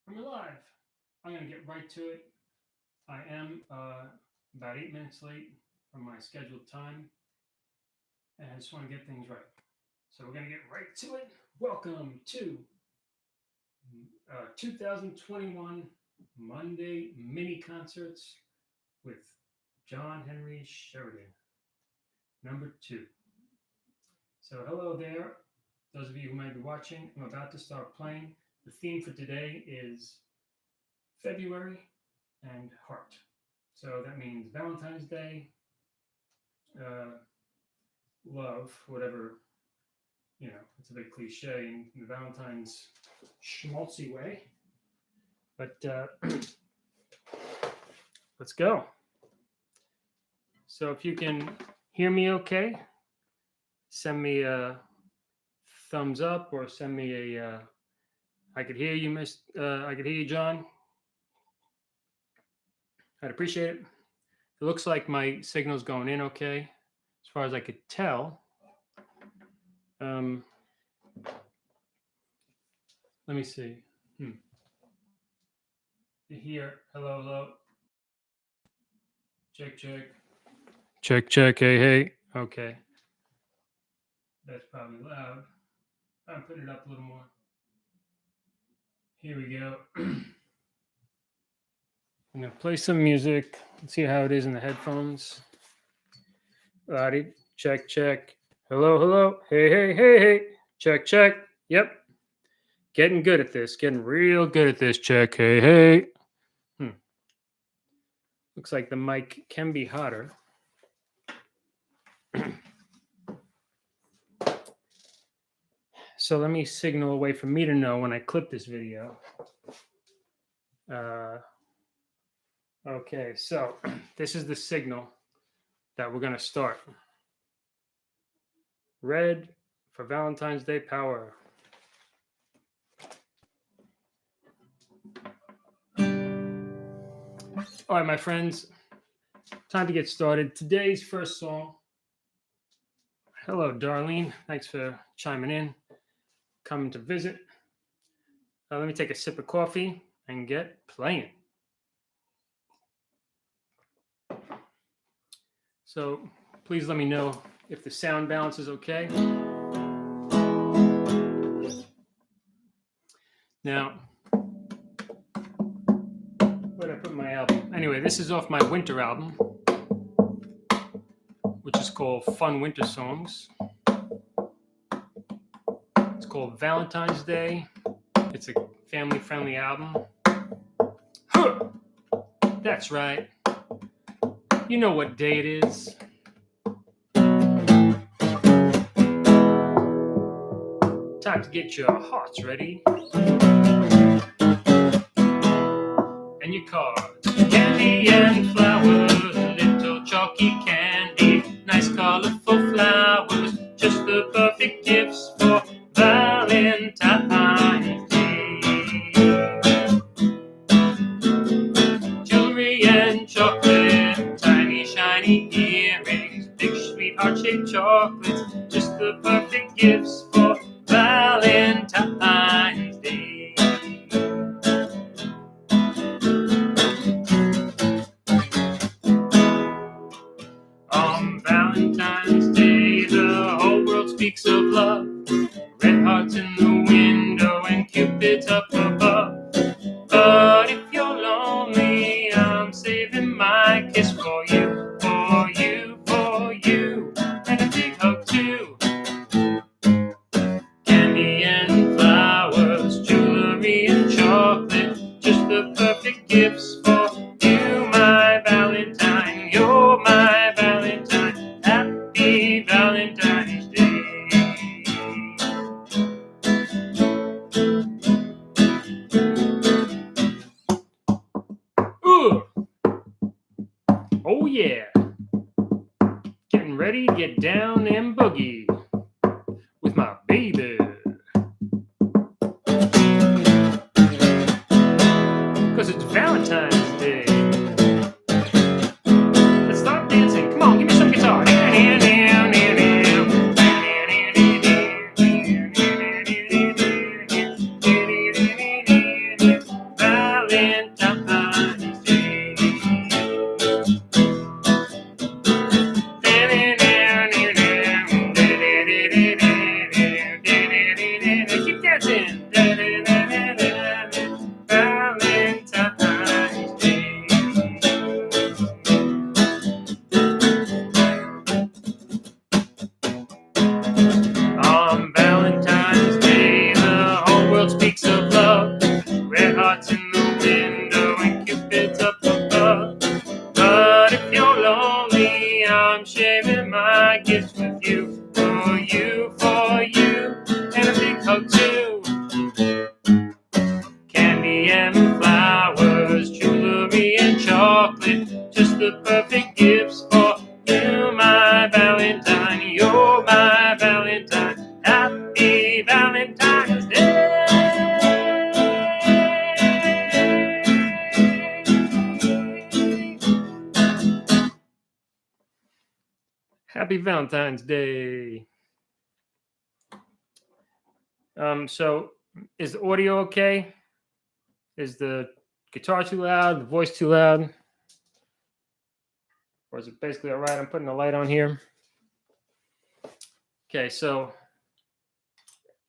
I'm alive. I'm going to get right to it. I am about 8 minutes late from my scheduled time, and I just want to get things right. So we're going to get right to it. Welcome to 2021 Monday mini concerts with John Henry Sheridan, number 2. So hello there, those of you who might be watching. I'm about to start playing. The theme for today is February and heart. So that means Valentine's Day, love, whatever, it's a bit cliche in the Valentine's schmaltzy way. But let's go. So if you can hear me okay, send me a thumbs up or send me a, I could hear you, I could hear you, John. I'd appreciate it. It looks like my signal's going in okay, as far as I could tell. Let me see. Here, hello. Check. Check. Hey. Okay. That's probably loud. I'm putting it up a little more. Here we go. I'm gonna play some music. Let's see how it is in the headphones. Lottie, check. Hello. Hey. Check. Yep. Getting good at this. Getting real good at this. Check. Hey. Looks like the mic can be hotter. So let me signal a way for me to know when I clip this video. Okay, so this is the signal that we're going to start. Red for Valentine's Day power. All right, my friends, time to get started. Today's first song. Hello, Darlene. Thanks for chiming in, coming to visit. Let me take a sip of coffee and get playing. So please let me know if the sound balance is okay. Now, where did I put my album? Anyway, this is off my winter album, which is called Fun Winter Songs. It's called Valentine's Day. It's a family-friendly album. Huh! That's right. You know what day it is. Time to get your hearts ready. And your cards. Candy and flowers, little chalky candy, nice colorful flowers, just the perfect gifts for Valentine's Day. Jewelry and chocolate, tiny shiny earrings, big sweet heart-shaped chocolates, just the perfect gifts for Valentine's Day. On Valentine's Day, the whole world speaks of love. Red hearts in the window and Cupid's up above. But if you're lonely, I'm saving my kiss for you, for you, for you, and a big hug too. Candy and flowers, jewelry and chocolate, just the perfect gifts for you, my Valentine. You're my Valentine. Happy Valentine's Day. Ooh. Oh yeah. Getting ready to get down and boogie with my baby. Cause it's Valentine's Day. Let's start dancing. Come on, give me some guitar. dancing. Valentine's Day. On Valentine's Day, the whole world speaks of love. Red hearts in the window and Cupid's up above. But if you're lonely, I'm sharing my gifts with you. For you, and a big hug too. Candy and flowers, jewelry and chocolate, just the perfect gifts for you, my Valentine. You're my Valentine. Happy Valentine's Day. Happy Valentine's Day. So is the audio okay? Is the guitar too loud? The voice too loud? Or is it basically all right? I'm putting a light on here. Okay, so,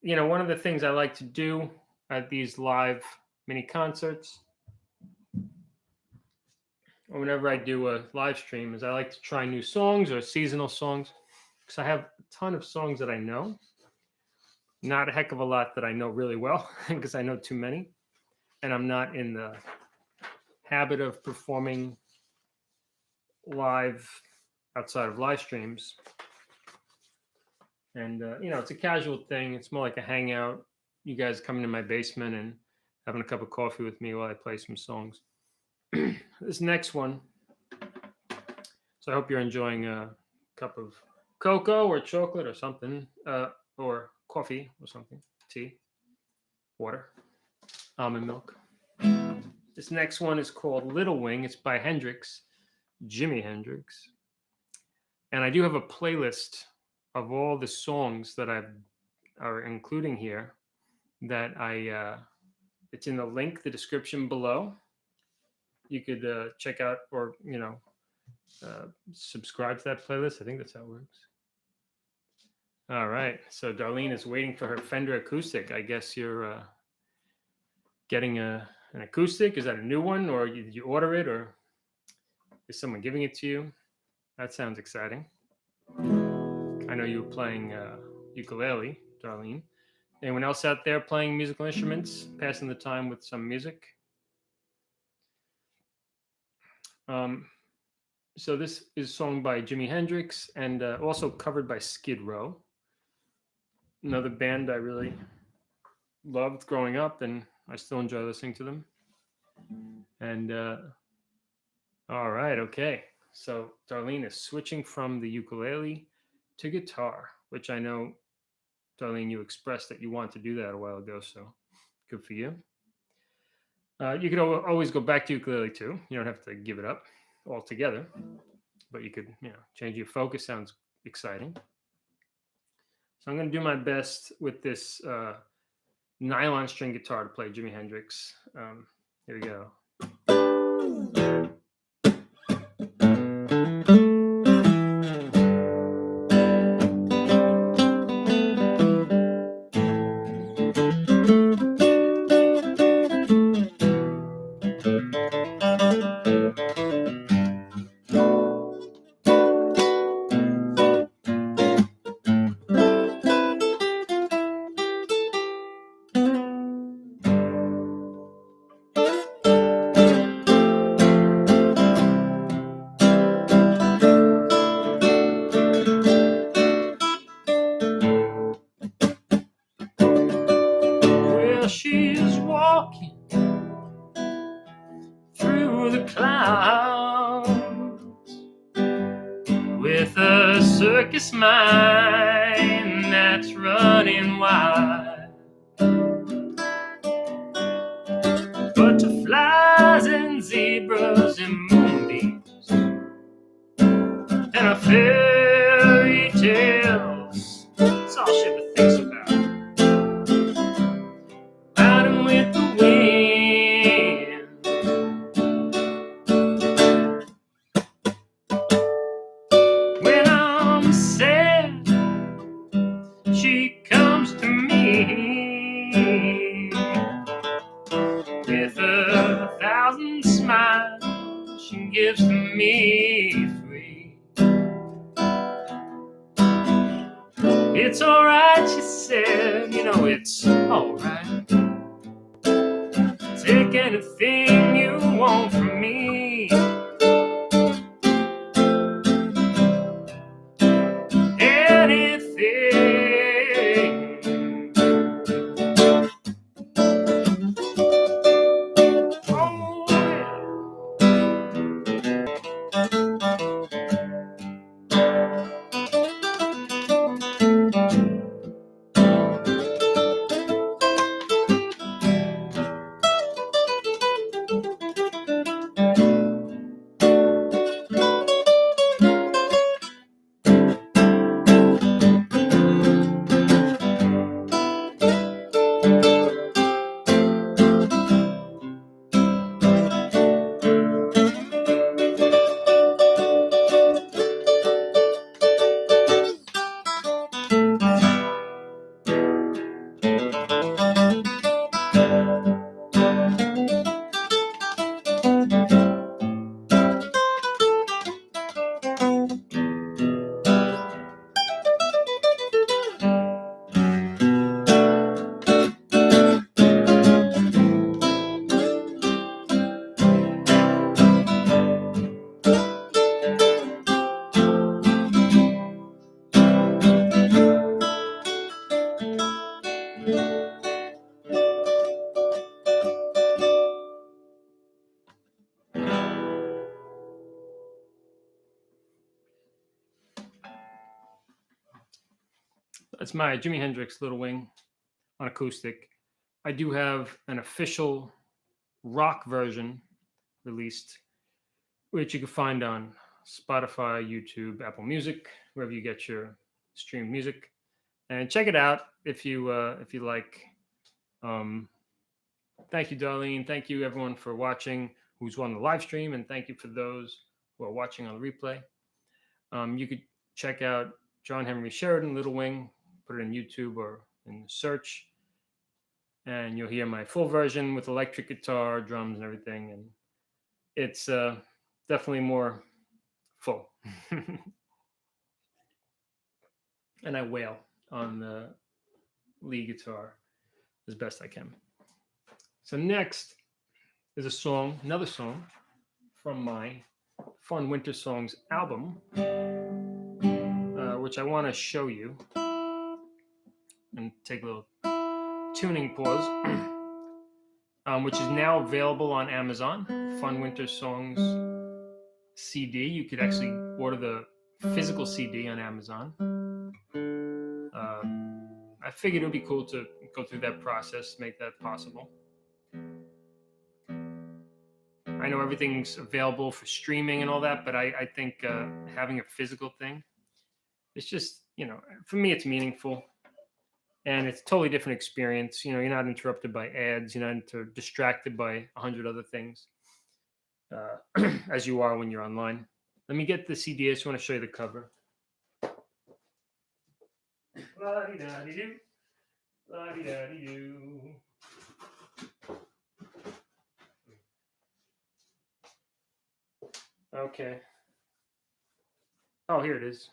one of the things I like to do at these live mini concerts, or whenever I do a live stream, is I like to try new songs or seasonal songs, because I have a ton of songs that I know. Not a heck of a lot that I know really well, because I know too many. And I'm not in the habit of performing live outside of live streams. And, it's a casual thing. It's more like a hangout. You guys coming to my basement and having a cup of coffee with me while I play some songs. This next one. So I hope you're enjoying a cup of cocoa or chocolate or something, or coffee or something, tea, water, almond milk. This next one is called Little Wing. It's by Hendrix, Jimi Hendrix. And I do have a playlist of all the songs that I are including here that it's in the link, the description below. You could check out or, subscribe to that playlist. I think that's how it works. All right. So Darlene is waiting for her Fender acoustic. I guess you're getting an acoustic. Is that a new one, or did you order it, or is someone giving it to you? That sounds exciting. I know you were playing ukulele, Darlene. Anyone else out there playing musical instruments, passing the time with some music? So this is sung by Jimi Hendrix and also covered by Skid Row, another band I really loved growing up, and I still enjoy listening to them. And all right, okay. So Darlene is switching from the ukulele to guitar, which I know, Darlene, you expressed that you want to do that a while ago, so good for you. You could always go back to ukulele too. You don't have to give it up altogether, but you could, change your focus. Sounds exciting. So I'm going to do my best with this nylon string guitar to play Jimi Hendrix. Here we go. She's walking through the clouds with a circus mind that's running wild. Butterflies and zebras and moonbeams and a fairy tales. It's all she ever thinks about. With the wind, when I'm sad, she comes to me. gives to me free. It's alright, she said, you know it's alright. Take anything you want from me. That's my Jimi Hendrix Little Wing on acoustic. I do have an official rock version released, which you can find on Spotify, YouTube, Apple Music, wherever you get your streamed music. And check it out if you like. Thank you, Darlene. Thank you, everyone, for watching who's on the live stream, and thank you for those who are watching on the replay. You could check out John Henry Sheridan, Little Wing, put it in YouTube or in the search, and you'll hear my full version with electric guitar, drums, and everything. And it's definitely more full. And I wail on the lead guitar as best I can. So next is another song from my Fun Winter Songs album, which I want to show you and take a little tuning pause, which is now available on Amazon. Fun Winter Songs CD. You could actually order the physical CD on Amazon. I figured it would be cool to go through that process, make that possible. I know everything's available for streaming and all that, but I think having a physical thing, it's just, for me, it's meaningful. And it's a totally different experience. You're not interrupted by ads. You're not distracted by 100 other things as you are when you're online. Let me get the CD. I just want to show you the cover. La-di-da-di-doo. La-di-da-di-doo. Okay. Oh, here it is.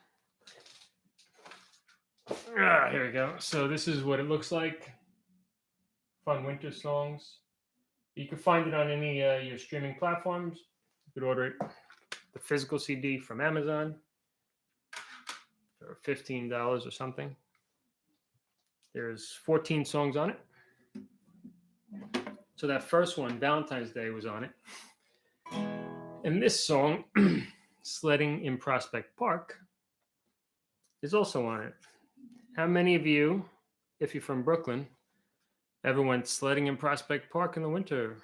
Here we go. So this is what it looks like. Fun Winter Songs. You can find it on any your streaming platforms. You could order it, the physical CD from Amazon for $15 or something. There's 14 songs on it. So that first one, Valentine's Day, was on it. And this song, Sledding in Prospect Park, is also on it. How many of you, if you're from Brooklyn, ever went sledding in Prospect Park in the winter?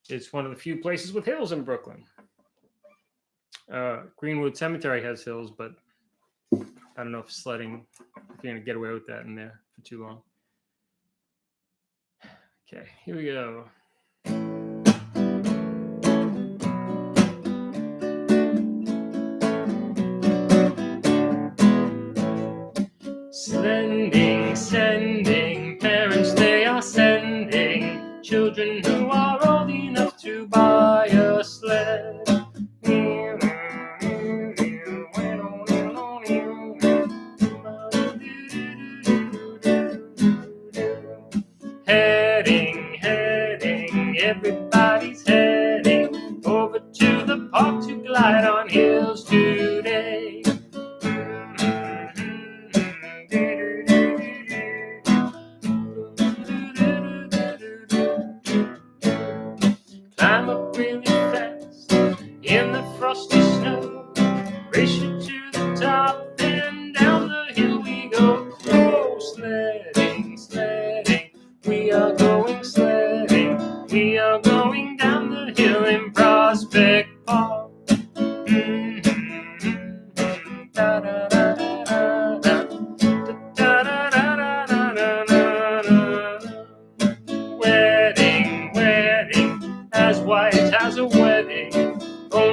It's one of the few places with hills in Brooklyn. Greenwood Cemetery has hills, but I don't know if sledding, if you're going to get away with that in there for too long. Okay, here we go. Sending, parents, they are sending children who are old enough to buy a sled.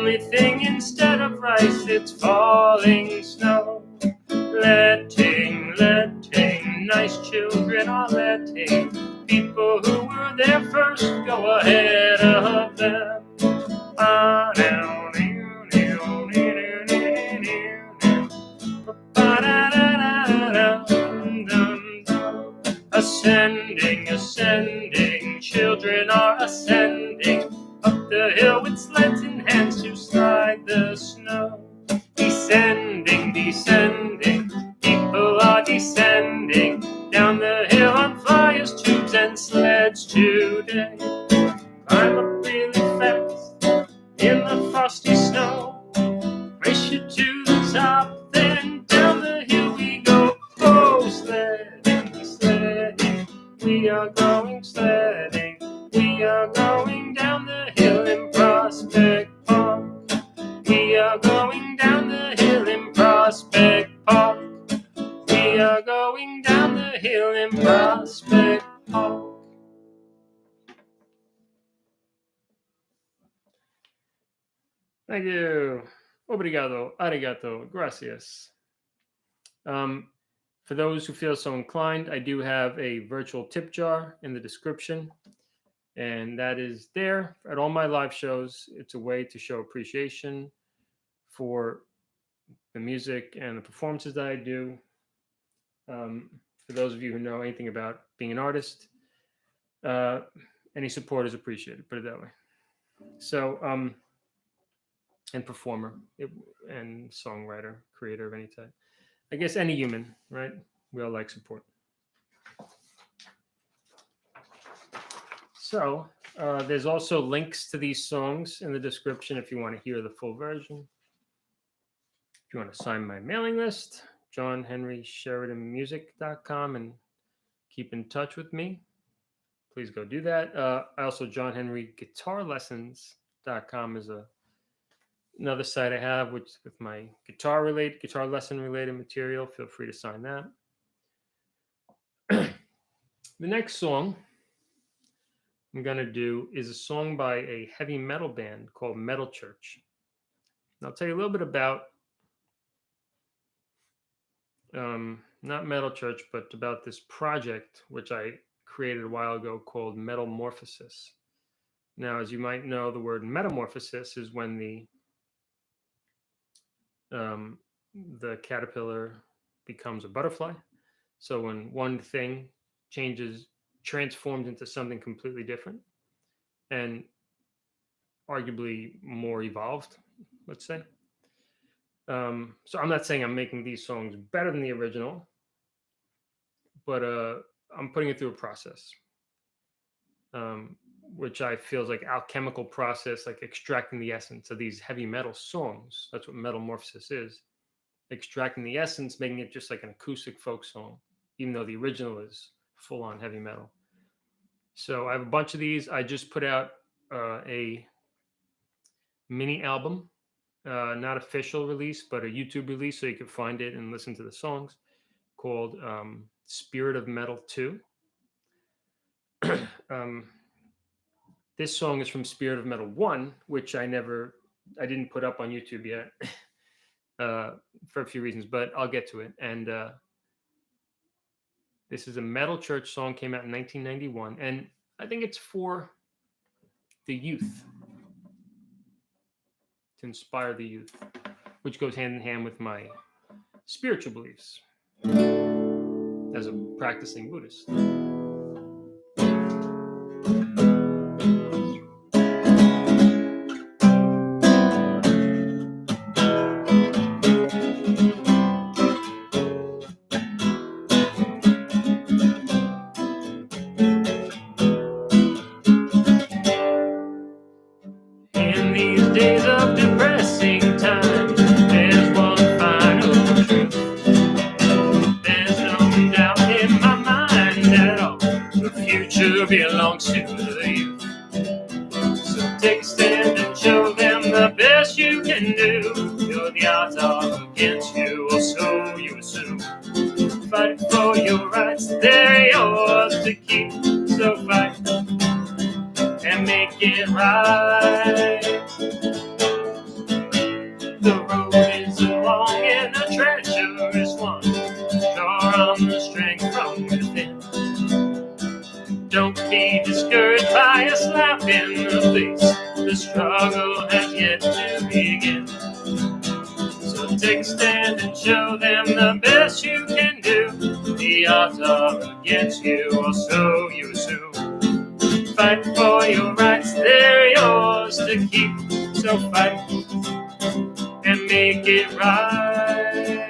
only thing instead of rice, it's falling snow. Letting, nice children are letting people who were there first go ahead of them. Ascending, children are ascending up the hill with sleds in hands to slide the snow. Descending, people are descending down the hill on flyers, tubes, and sleds today. Climb up really fast in the frosty snow. Race you to the top, then down the hill we go. Oh, sledding, we are going sledding. We are going down the hill in Prospect Park. We are going down the hill in Prospect Park. We are going down the hill in Prospect Park. Thank you. Obrigado. Arigato. Gracias. For those who feel so inclined, I do have a virtual tip jar in the description. And that is there at all my live shows. It's a way to show appreciation for the music and the performances that I do. For those of you who know anything about being an artist, any support is appreciated, put it that way. So, and performer and songwriter, creator of any type. I guess any human, right? We all like support. So there's also links to these songs in the description if you want to hear the full version. If you want to sign my mailing list, johnhenrysheridanmusic.com, and keep in touch with me, please go do that. Also, johnhenryguitarlessons.com is another site I have, which with my guitar lesson related material. Feel free to sign that. The next song I'm going to do is a song by a heavy metal band called Metal Church. And I'll tell you a little bit about, not Metal Church, but about this project, which I created a while ago called Metamorphosis. Now, as you might know, the word metamorphosis is when the caterpillar becomes a butterfly. So when one thing transforms into something completely different and arguably more evolved, let's say. So I'm not saying I'm making these songs better than the original, but I'm putting it through a process, which I feel is like alchemical process, like extracting the essence of these heavy metal songs. That's what Metamorphosis is. Extracting the essence, making it just like an acoustic folk song, even though the original is full-on heavy metal. So I have a bunch of these. I just put out a mini album, not official release, but a YouTube release, so you can find it and listen to the songs, called Spirit of Metal 2. This song is from Spirit of Metal 1, which I didn't put up on YouTube yet for a few reasons, but I'll get to it. And this is a Metal Church song, came out in 1991, and I think it's for the youth, to inspire the youth, which goes hand in hand with my spiritual beliefs as a practicing Buddhist. Belongs to the youth. So take a stand and show them the best you can do. Though the odds are against you, or so you assume. Fight for your rights, they're yours to keep. So fight and make it right. Don't be discouraged by a slap in the face. The struggle has yet to begin. So take a stand and show them the best you can do. The odds are against you, or so you assume. Fight for your rights, they're yours to keep. So fight and make it right.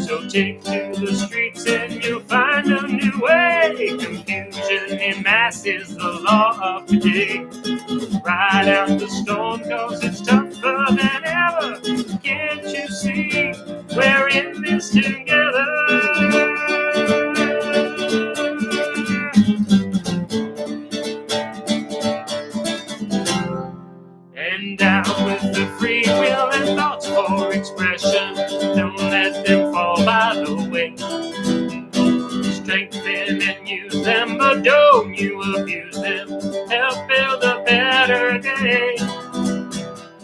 So take to the streets and you'll find a new way. Confusion in mass is the law of today. Ride out the storm, cause it's tougher than ever. Can't you see we're in this together? And down with the free will and thoughts for expression. Don't let them fall by the way. Strengthen and use them, but don't you abuse them. Help build a better day.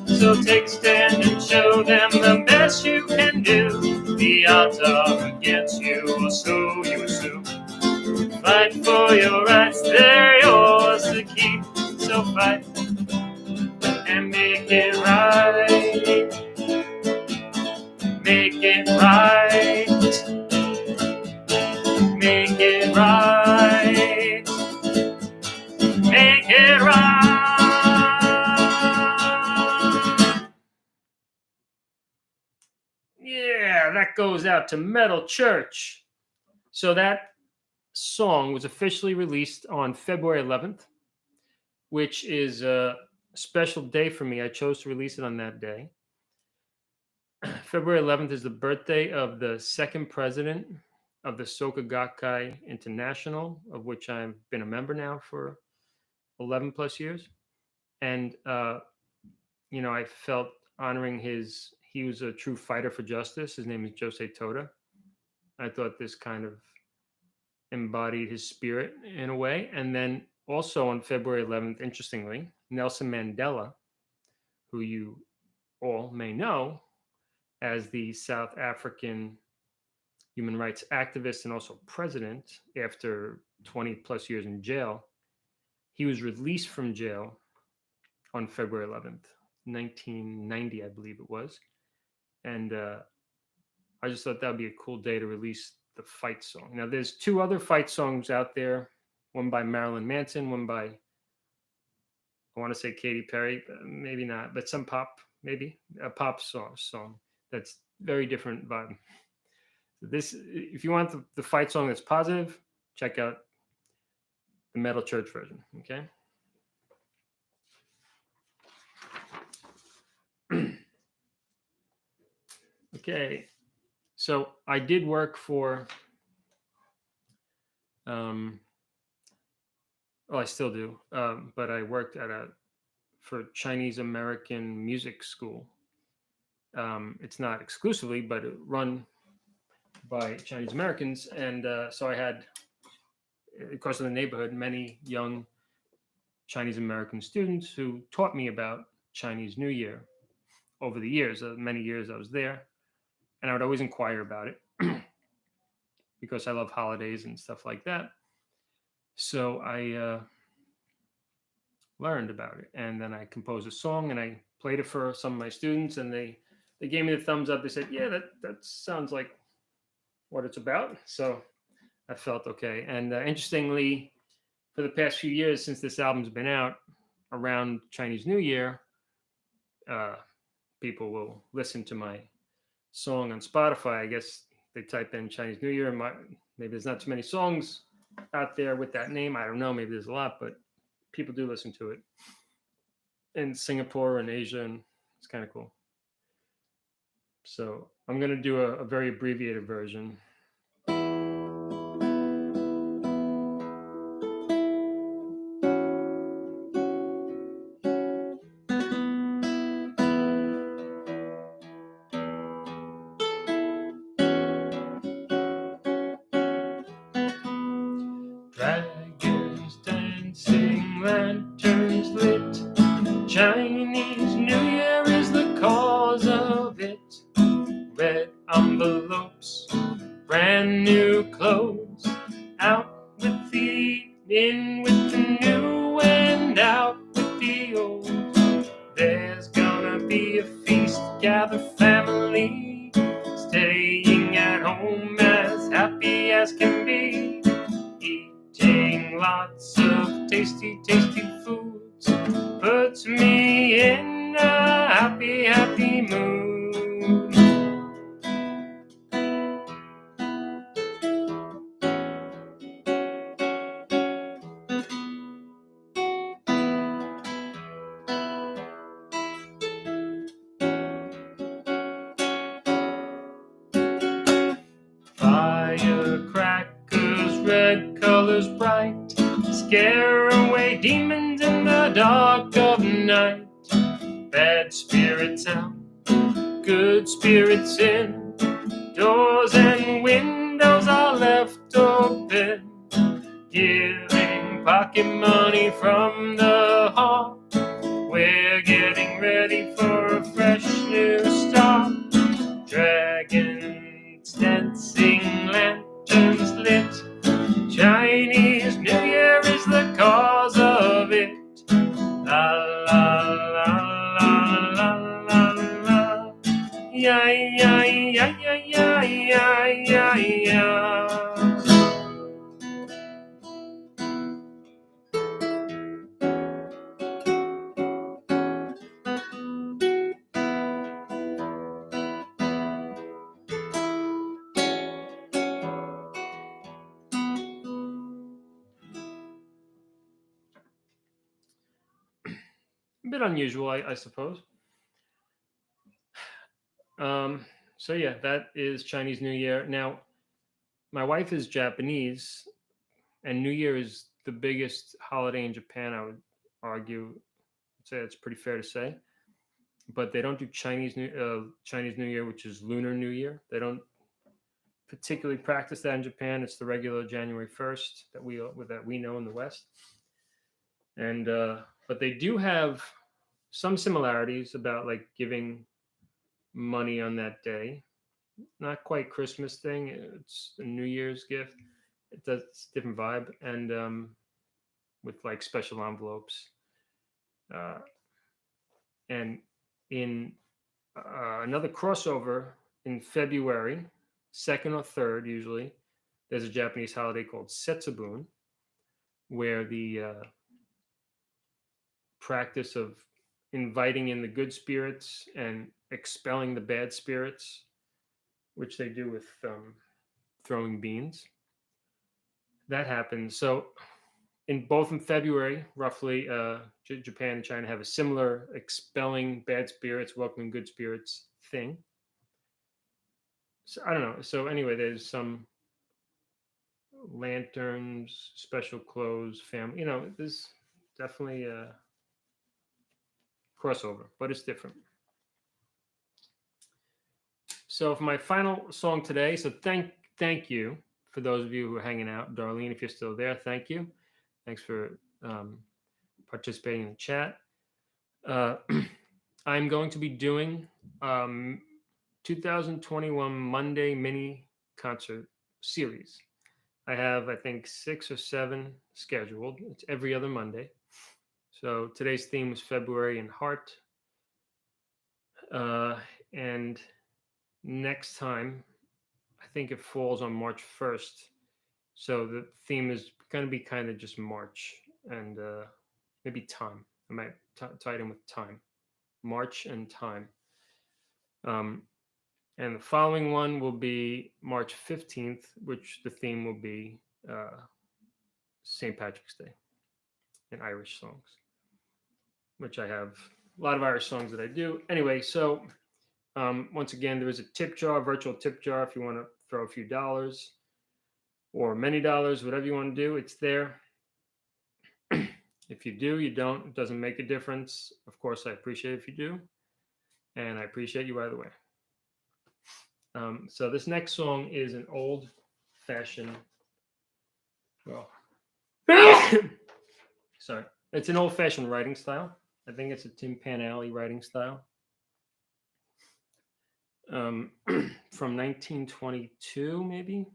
So take a stand and show them the best you can do. The odds are against you, or so you assume. Fight for your rights, they're yours to keep. So fight and make it right. Make it right. Make it right. Make it right. Yeah, that goes out to Metal Church. So that song was officially released on February 11th, which is a special day for me. I chose to release it on that day. February 11th is the birthday of the second president of the Soka Gakkai International, of which I've been a member now for 11 plus years. And, I felt honoring he was a true fighter for justice. His name is Jose Toda. I thought this kind of embodied his spirit in a way. And then also on February 11th, interestingly, Nelson Mandela, who you all may know as the South African human rights activist and also president after 20 plus years in jail, he was released from jail on February 11th, 1990, I believe it was. And I just thought that would be a cool day to release the fight song. Now, there's two other fight songs out there, one by Marilyn Manson, one by, I want to say Katy Perry, maybe not, but some pop, maybe a pop song that's very different vibe. This, if you want the fight song that's positive, check out the Metal Church version, okay? Okay, so I did work for, well, I still do, but I worked for Chinese American music school. It's not exclusively, but run by Chinese Americans. And so I had, of course, in the neighborhood, many young Chinese American students who taught me about Chinese New Year over the years, many years I was there. And I would always inquire about it because I love holidays and stuff like that. So I learned about it. And then I composed a song and I played it for some of my students. And they gave me the thumbs up. They said, yeah, that sounds like what it's about. So I felt okay. And interestingly, for the past few years since this album's been out, around Chinese New Year, people will listen to my song on Spotify. I guess they type in Chinese New Year. Maybe there's not too many songs out there with that name. I don't know. Maybe there's a lot, but people do listen to it in Singapore and Asia, and it's kind of cool. So I'm going to do a very abbreviated version. Dragons dancing, lanterns lit, Chinese New Year be a feast, gather family, staying at home as happy as can be, eating lots of tasty, tasty foods, puts me in a happy, happy mood. Firecrackers, red colors bright, scare away demons in the dark of night. Bad spirits out, good spirits in, doors and windows are left open, giving pocket money from the heart. We're getting ready for a fresh new start. Dragons dancing, lanterns lit, Chinese New Year is the cause of it. La la la la la la la. Yeah, yeah, yeah, yeah, yeah, yeah, yeah. A bit unusual, I suppose. So yeah, that is Chinese New Year. Now, my wife is Japanese, and New Year is the biggest holiday in Japan. I would argue, say it's pretty fair to say. But they don't do Chinese New Year, which is Lunar New Year. They don't particularly practice that in Japan. It's the regular January 1st that we know in the West. And but they do have some similarities about like giving money on that day. Not quite Christmas thing. It's a New Year's gift. It's a different vibe, and with like special envelopes. Uh, and in another crossover in February, second or third, usually, there's a Japanese holiday called Setsubun, where the practice of inviting in the good spirits and expelling the bad spirits, which they do with throwing beans. That happens. So, in February, roughly, Japan and China have a similar expelling bad spirits, welcoming good spirits thing. So I don't know. So anyway, there's some lanterns, special clothes, family. There's definitely a crossover, but it's different. So for my final song today, so thank you for those of you who are hanging out, Darlene. If you're still there, thank you. Thanks for participating in the chat. I'm going to be doing 2021 Monday mini concert series. I have, I think, 6 or 7 scheduled. It's every other Monday. So today's theme is February and Heart. And next time, I think it falls on March 1st. So the theme is going to be kind of just March and maybe time. I might tie it in with time. March and time. And the following one will be March 15th, which the theme will be St. Patrick's Day and Irish songs, which I have a lot of Irish songs that I do. Anyway, so once again, there is a tip jar, virtual tip jar, if you want to throw a few dollars or many dollars, whatever you want to do, it's there. If you do, you don't, it doesn't make a difference. Of course, I appreciate it if you do. And I appreciate you either way. So this next song is an old-fashioned, well, sorry, it's an old-fashioned writing style. I think it's a Tim Panelli writing style. From 1922, maybe.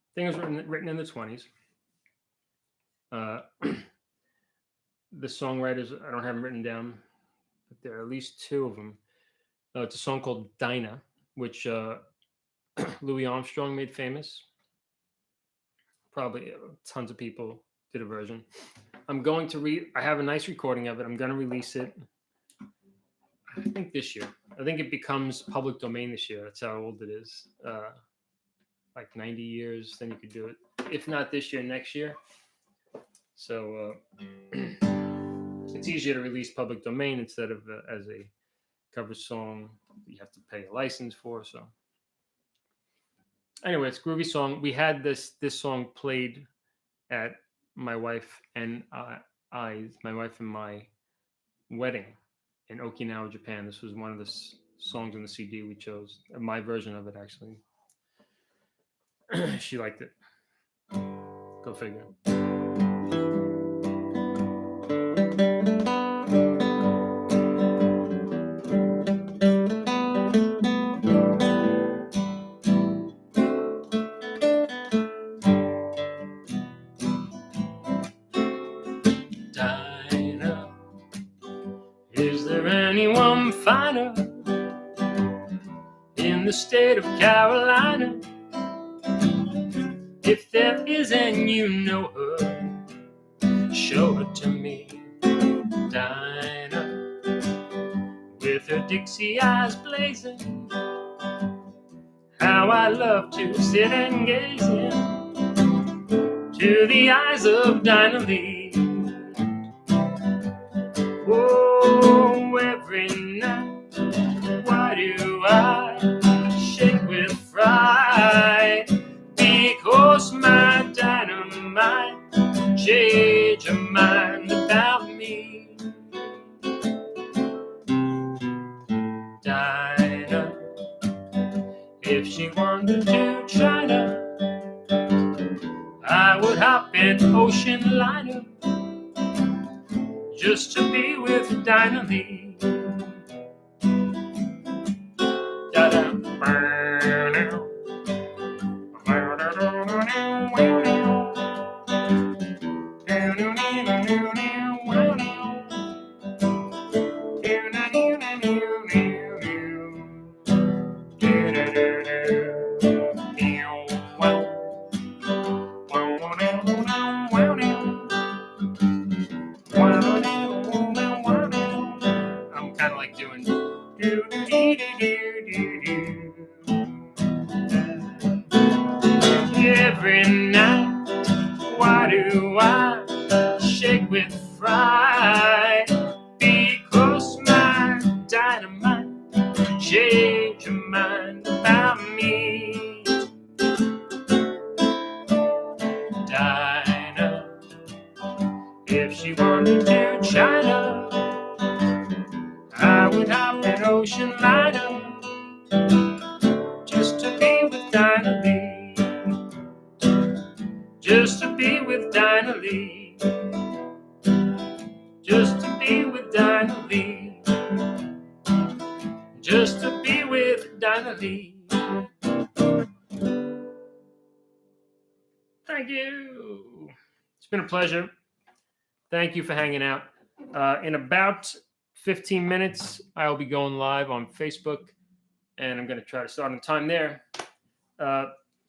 I think it was written in the 20s. the songwriters. I don't have them written down, but there are at least two of them. It's a song called Dinah, which Louis Armstrong made famous. Probably tons of people did a version. I'm going to I have a nice recording of it. I'm going to release it. I think this year. I think it becomes public domain this year. That's how old it is. Like 90 years, then you could do it. If not this year, next year. So it's easier to release public domain instead of as a cover song you have to pay a license for. So anyway, it's a groovy song. We had this song played at my wife and my wife and my wedding in Okinawa, Japan. This was one of the songs on the CD we chose. My version of it, actually. She liked it. Go figure. Dinah, is there anyone finer in the state of Carolina? If there is and you know her, show her to me. Dinah, with her Dixie eyes blazing, how I love to sit and gaze into the eyes of Dinah Lee. Oh, every night, why do I shake with fright? Because my dynamite change her mind about me. Dinah, if she wandered to China, I would hop an ocean liner just to be with Dinah Lee. I'm kind of like doing every night. Why do I shake with fright? Because my dynamite change her mind about me. Dinah, if she wanted to China, I would hop an ocean liner just to be with Dinah Lee. Just to be with Dinah Lee. Just to be with Dinah Lee. Just to be with Dinah Lee. Thank you. It's been a pleasure. Thank you for hanging out. In about 15 minutes, I'll be going live on Facebook, and I'm going to try to start on time there.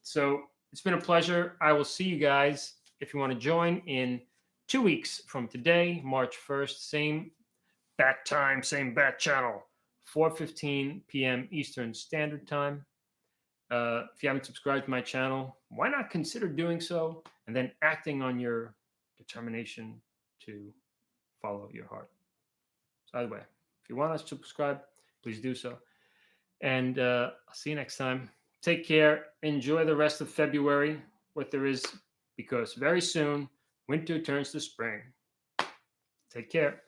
So it's been a pleasure. I will see you guys if you want to join in 2 weeks from today, March 1st. Same bat time, same bat channel, 4:15 p.m. Eastern Standard Time. If you haven't subscribed to my channel, why not consider doing so and then acting on your determination to follow your heart. So either way, if you want us to subscribe, please do so. And I'll see you next time. Take care. Enjoy the rest of February, what there is, because very soon winter turns to spring. Take care.